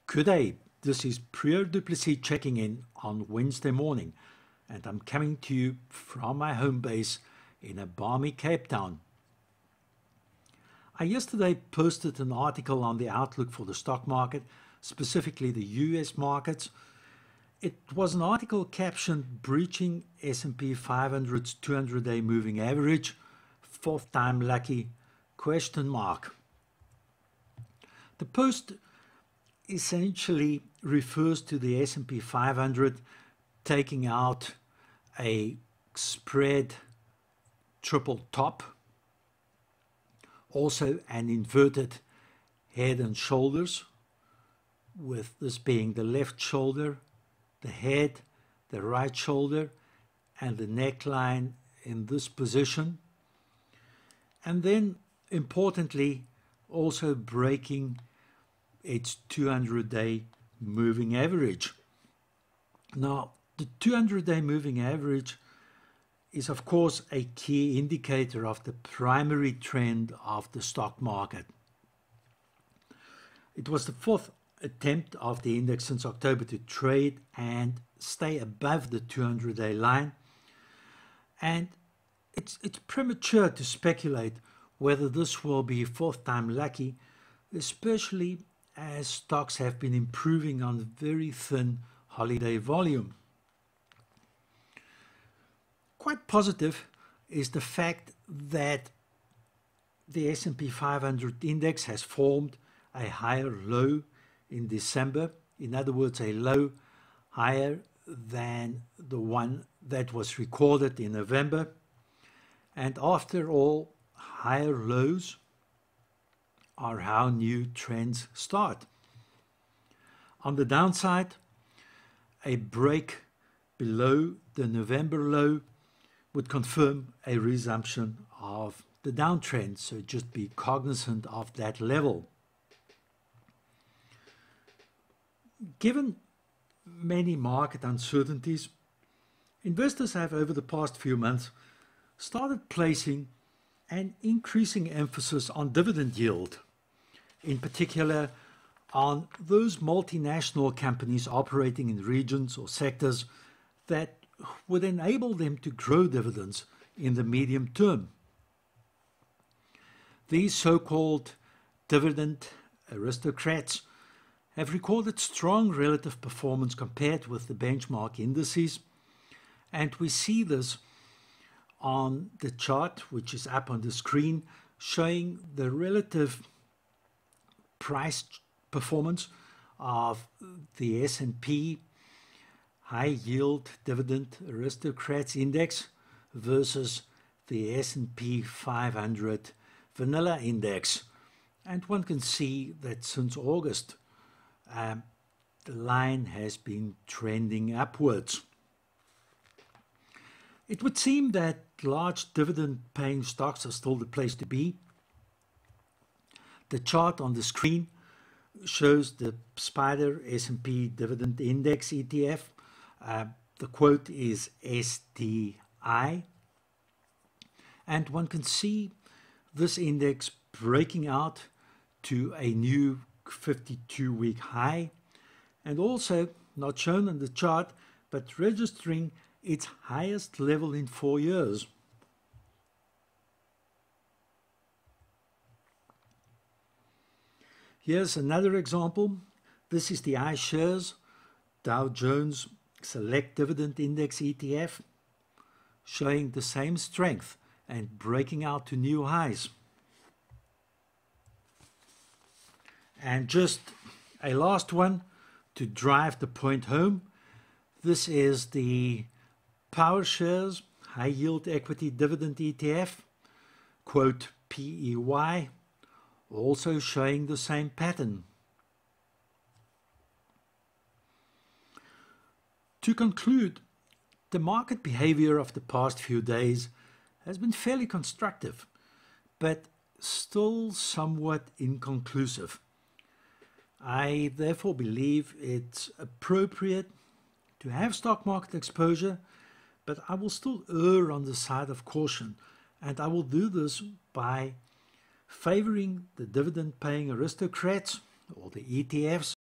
Good day, this is Prieur checking in on Wednesday morning, and I'm coming to you from my home base in a balmy Cape Town. I yesterday posted an article on the outlook for the stock market, specifically the US markets. It was an article captioned "Breaching S&P 500's 200-day moving average, fourth time lucky?" The post essentially refers to the S&P 500 taking out a spread triple top, also an inverted head and shoulders, with this being the left shoulder, the head, the right shoulder, and the neckline in this position. And then, importantly, also breaking its 200-day moving average. Now, the 200-day moving average is, of course, a key indicator of the primary trend of the stock market. It was the fourth attempt of the index since October to trade and stay above the 200-day line, and it's premature to speculate whether this will be fourth time lucky, especially as stocks have been improving on very thin holiday volume. Quite positive is the fact that the S&P 500 index has formed a higher low in December. In other words, a low higher than the one that was recorded in November. And after all, higher lows are how new trends start. On the downside, a break below the November low would confirm a resumption of the downtrend, so just be cognizant of that level. Given many market uncertainties, investors have over the past few months started placing an increasing emphasis on dividend yield, in particular on those multinational companies operating in regions or sectors that would enable them to grow dividends in the medium term. These so-called dividend aristocrats have recorded strong relative performance compared with the benchmark indices, and we see this on the chart, which is up on the screen, showing the relative price performance of the S&P High Yield Dividend Aristocrats Index versus the S&P 500 Vanilla Index. And one can see that since August, the line has been trending upwards. It would seem that large dividend-paying stocks are still the place to be. The chart on the screen shows the Spider S&P Dividend Index ETF. The quote is SDI. And one can see this index breaking out to a new 52-week high, and also, not shown in the chart, but registering its highest level in 4 years. Here's another example. This is the iShares Dow Jones Select Dividend Index ETF, showing the same strength and breaking out to new highs. And just a last one to drive the point home. This is the PowerShares High Yield Equity Dividend ETF, quote PEY, also showing the same pattern. To conclude, the market behavior of the past few days has been fairly constructive, but still somewhat inconclusive. I therefore believe it's appropriate to have stock market exposure, but I will still err on the side of caution, and I will do this by favoring the dividend-paying aristocrats, or the ETFs,